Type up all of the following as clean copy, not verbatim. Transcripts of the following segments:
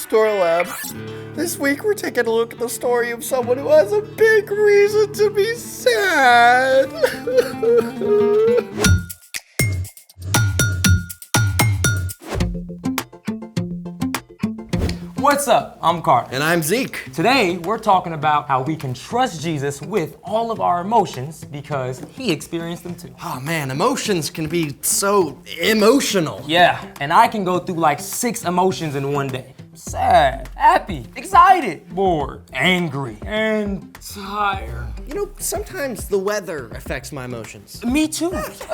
Story Lab. This week we're taking a look at the story of someone who has a big reason to be sad. What's up? I'm Carter. And I'm Zeke. Today, we're talking about how we can trust Jesus with all of our emotions because he experienced them too. Oh man, emotions can be so emotional. Yeah, and I can go through like 6 emotions in one day. Sad, happy, excited, bored, angry, and tired. You know, sometimes the weather affects my emotions. Me too.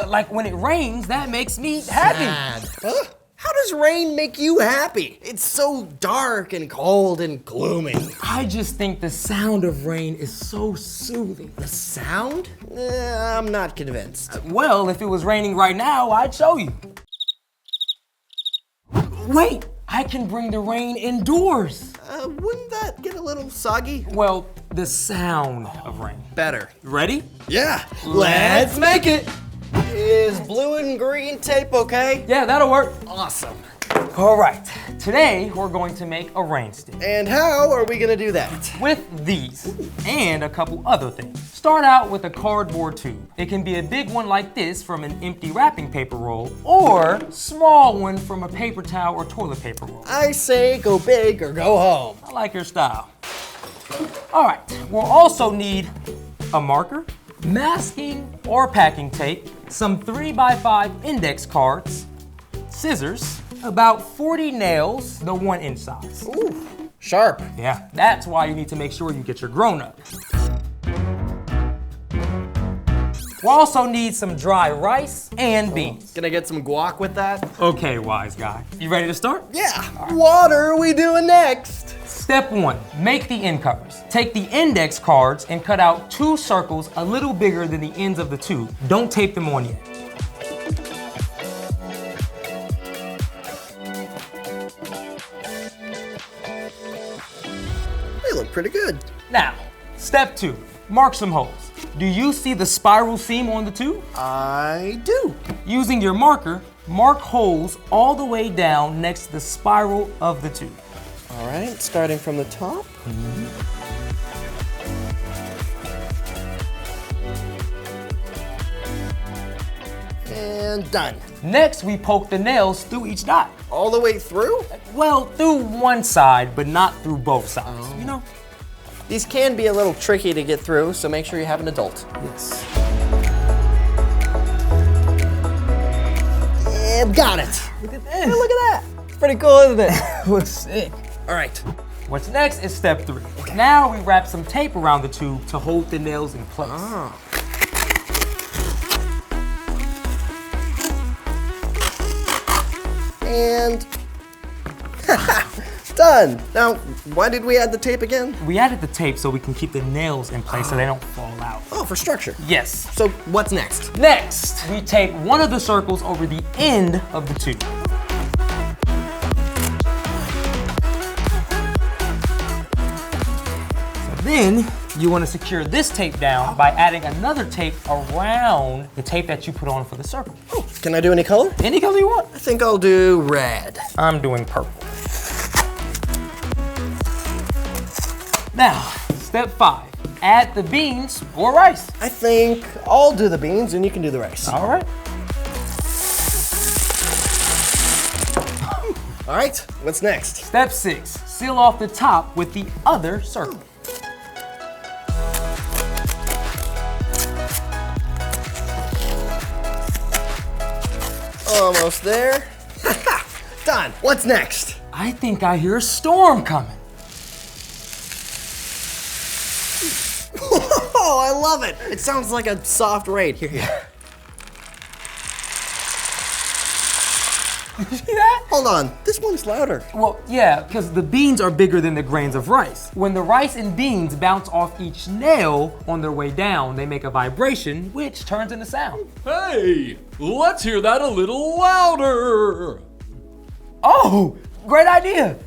Like when it rains, that makes me happy. Sad. Huh? How does rain make you happy? It's so dark and cold and gloomy. I just think the sound of rain is so soothing. The sound? I'm not convinced. Well, if it was raining right now, I'd show you. Wait, I can bring the rain indoors. Wouldn't that get a little soggy? Well, the sound of rain. Better. Ready? Yeah. Let's make it. Is blue and green tape okay? Yeah, that'll work. Awesome. All right, today we're going to make a rain stick. And how are we gonna do that? With these and a couple other things. Start out with a cardboard tube. It can be a big one like this from an empty wrapping paper roll or small one from a paper towel or toilet paper roll. I say go big or go home. I like your style. All right, we'll also need a marker, masking or packing tape, some 3x5 index cards, scissors, about 40 nails, the 1-inch size. Ooh, sharp. Yeah, that's why you need to make sure you get your grown-up. We'll also need some dry rice and beans. Gonna get some guac with that? Okay, wise guy. You ready to start? Yeah. What are we doing next? Step 1, make the end covers. Take the index cards and cut out 2 circles a little bigger than the ends of the tube. Don't tape them on yet. They look pretty good. Now, step 2, mark some holes. Do you see the spiral seam on the tube? I do. Using your marker, mark holes all the way down next to the spiral of the tube. All right, starting from the top. And done. Next, we poke the nails through each dot. All the way through? Well, through one side, but not through both sides, you know? These can be a little tricky to get through, so make sure you have an adult. Yes. And got it. Look at this. Hey, look at that. It's pretty cool, isn't it? Looks sick. All right. What's next is step 3. Now we wrap some tape around the tube to hold the nails in place. And done. Now, why did we add the tape again? We added the tape so we can keep the nails in place so they don't fall out. Oh, for structure. Yes. So what's next? Next, we tape one of the circles over the end of the tube. So then, you want to secure this tape down by adding another tape around the tape that you put on for the circle. Oh, can I do any color? Any color you want. I think I'll do red. I'm doing purple. Now, step 5, add the beans or rice. I think I'll do the beans and you can do the rice. All right. All right, what's next? Step 6, seal off the top with the other circle. Almost there. Done. What's next? I think I hear a storm coming. Oh, I love it. It sounds like a soft rain. Here. Did you see that? Hold on, this one's louder. Well, yeah, because the beans are bigger than the grains of rice. When the rice and beans bounce off each nail on their way down, they make a vibration, which turns into sound. Hey, let's hear that a little louder. Oh, great idea.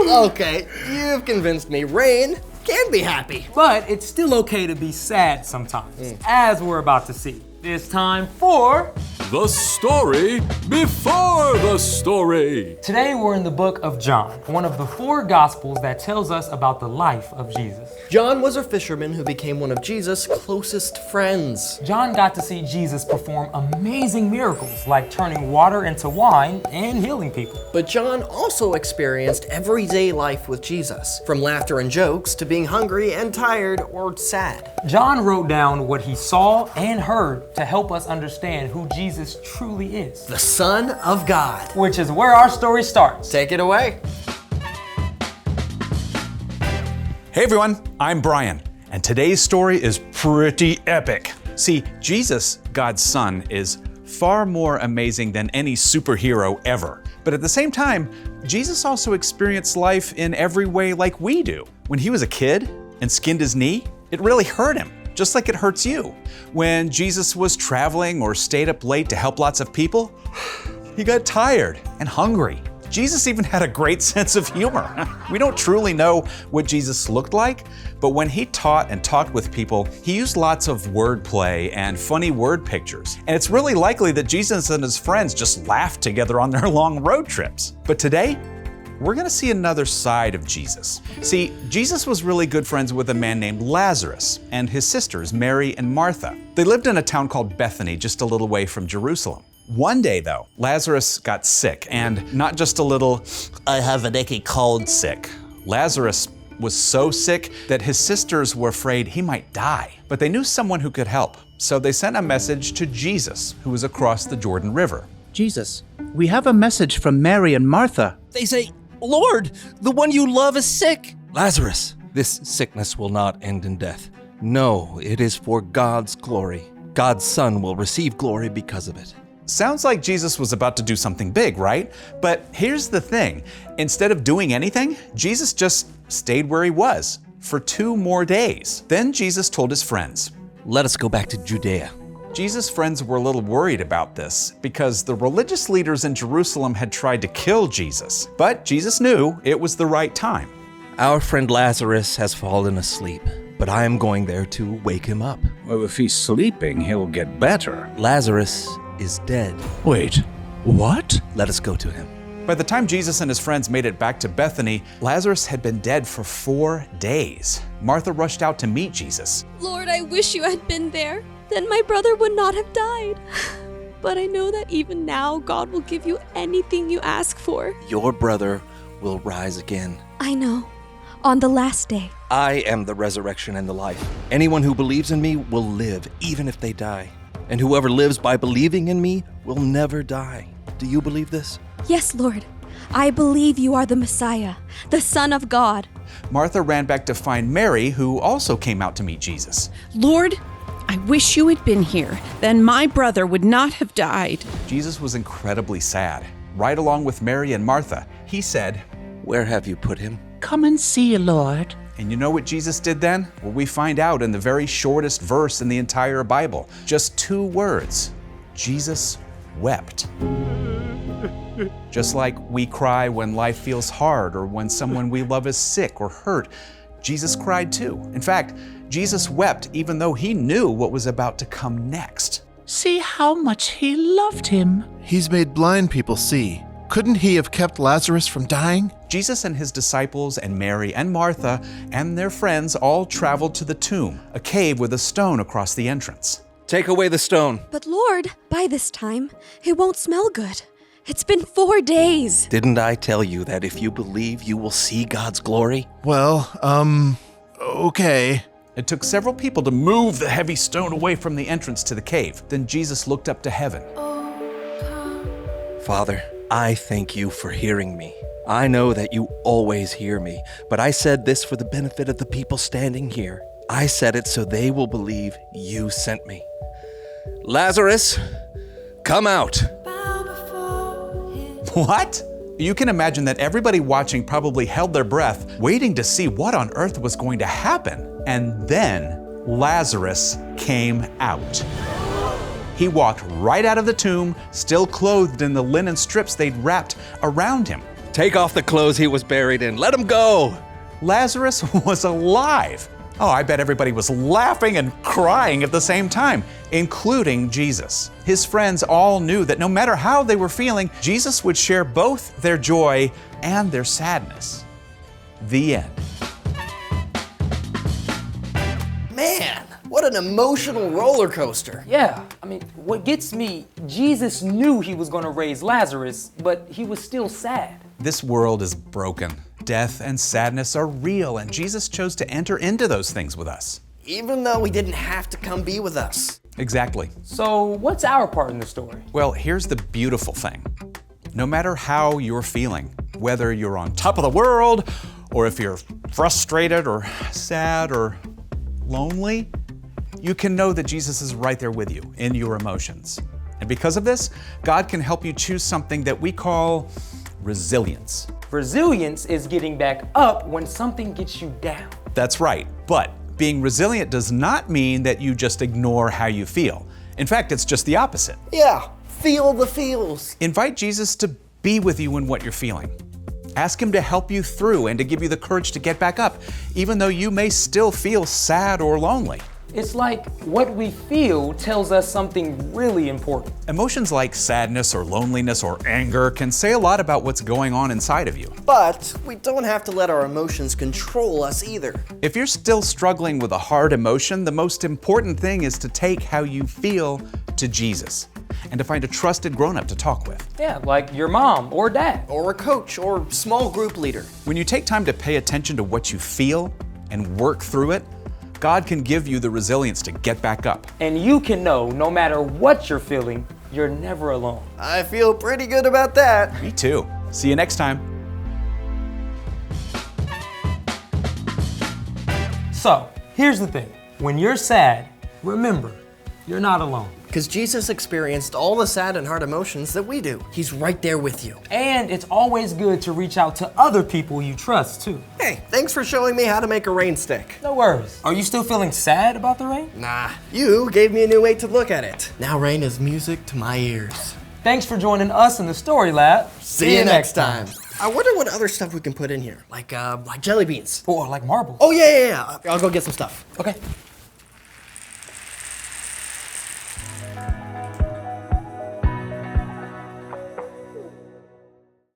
Okay, you've convinced me. Rain, can be happy. But it's still okay to be sad sometimes, as we're about to see. It's time for The story before the story. Today we're in the book of John, one of the 4 gospels that tells us about the life of Jesus. John was a fisherman who became one of Jesus' closest friends. John got to see Jesus perform amazing miracles like turning water into wine and healing people. But John also experienced everyday life with Jesus, from laughter and jokes to being hungry and tired or sad. John wrote down what he saw and heard to help us understand who Jesus truly is, The Son of God. which is where our story starts. Take it away. Hey everyone, I'm Brian, and today's story is pretty epic. See, Jesus, God's Son, is far more amazing than any superhero ever. But at the same time, Jesus also experienced life in every way like we do. When he was a kid and skinned his knee, it really hurt him, just like it hurts you. When Jesus was traveling or stayed up late to help lots of people, he got tired and hungry. Jesus even had a great sense of humor. We don't truly know what Jesus looked like, but when he taught and talked with people, he used lots of wordplay and funny word pictures. And it's really likely that Jesus and his friends just laughed together on their long road trips. But today, we're gonna see another side of Jesus. See, Jesus was really good friends with a man named Lazarus and his sisters, Mary and Martha. They lived in a town called Bethany, just a little way from Jerusalem. One day though, Lazarus got sick, and not just a little, I have an achy cold sick. Lazarus was so sick that his sisters were afraid he might die, but they knew someone who could help. So they sent a message to Jesus, who was across the Jordan River. Jesus, we have a message from Mary and Martha. They say, Lord, the one you love is sick. Lazarus, this sickness will not end in death. No, it is for God's glory. God's Son will receive glory because of it. Sounds like Jesus was about to do something big, right? But here's the thing. Instead of doing anything, Jesus just stayed where he was for 2 more days. Then Jesus told his friends, Let us go back to Judea. Jesus' friends were a little worried about this because the religious leaders in Jerusalem had tried to kill Jesus. But Jesus knew it was the right time. Our friend Lazarus has fallen asleep, but I am going there to wake him up. Well, if he's sleeping, he'll get better. Lazarus is dead. Wait, what? Let us go to him. By the time Jesus and his friends made it back to Bethany, Lazarus had been dead for 4 days. Martha rushed out to meet Jesus. Lord, I wish you had been there. Then my brother would not have died. But I know that even now, God will give you anything you ask for. Your brother will rise again. I know. On the last day. I am the resurrection and the life. Anyone who believes in me will live, even if they die. And whoever lives by believing in me will never die. Do you believe this? Yes, Lord. I believe you are the Messiah, the Son of God. Martha ran back to find Mary, who also came out to meet Jesus. Lord, I wish you had been here. Then my brother would not have died. Jesus was incredibly sad. Right along with Mary and Martha, he said, Where have you put him? Come and see, Lord. and you know what Jesus did then? Well, we find out in the very shortest verse in the entire Bible. Just 2 words. Jesus wept. Just like we cry when life feels hard or when someone we love is sick or hurt, Jesus cried too. In fact, Jesus wept even though he knew what was about to come next. See how much he loved him. He's made blind people see. Couldn't he have kept Lazarus from dying? Jesus and his disciples and Mary and Martha and their friends all traveled to the tomb, a cave with a stone across the entrance. Take away the stone. But Lord, by this time, it won't smell good. It's been 4 days. Didn't I tell you that if you believe, you will see God's glory? Well, okay. It took several people to move the heavy stone away from the entrance to the cave. Then Jesus looked up to heaven. Father, I thank you for hearing me. I know that you always hear me, but I said this for the benefit of the people standing here. I said it so they will believe you sent me. Lazarus, come out. What? You can imagine that everybody watching probably held their breath, waiting to see what on earth was going to happen. And then Lazarus came out. He walked right out of the tomb, still clothed in the linen strips they'd wrapped around him. Take off the clothes he was buried in. Let him go. Lazarus was alive. Oh, I bet everybody was laughing and crying at the same time, including Jesus. His friends all knew that no matter how they were feeling, Jesus would share both their joy and their sadness. The end. Man, what an emotional roller coaster. Yeah, I mean, what gets me, Jesus knew he was gonna raise Lazarus, but he was still sad. This world is broken. Death and sadness are real, and Jesus chose to enter into those things with us. Even though he didn't have to come be with us. Exactly. So what's our part in the story? Well, here's the beautiful thing. No matter how you're feeling, whether you're on top of the world, or if you're frustrated or sad or lonely, you can know that Jesus is right there with you in your emotions. And because of this, God can help you choose something that we call resilience. Resilience is getting back up when something gets you down. That's right, but being resilient does not mean that you just ignore how you feel. In fact, it's just the opposite. Yeah, feel the feels. Invite Jesus to be with you in what you're feeling. Ask him to help you through and to give you the courage to get back up, even though you may still feel sad or lonely. It's like what we feel tells us something really important. Emotions like sadness or loneliness or anger can say a lot about what's going on inside of you. But we don't have to let our emotions control us either. If you're still struggling with a hard emotion, the most important thing is to take how you feel to Jesus and to find a trusted grown-up to talk with. Yeah, like your mom or dad. Or a coach or small group leader. When you take time to pay attention to what you feel and work through it, God can give you the resilience to get back up. And you can know no matter what you're feeling, you're never alone. I feel pretty good about that. Me too. See you next time. So, here's the thing. When you're sad, remember, you're not alone. Because Jesus experienced all the sad and hard emotions that we do. He's right there with you. And it's always good to reach out to other people you trust, too. Hey, thanks for showing me how to make a rain stick. No worries. Are you still feeling sad about the rain? Nah, you gave me a new way to look at it. Now rain is music to my ears. Thanks for joining us in the Story Lab. See you next time. I wonder what other stuff we can put in here, like jelly beans. Or like marbles. Oh yeah. I'll go get some stuff. Okay.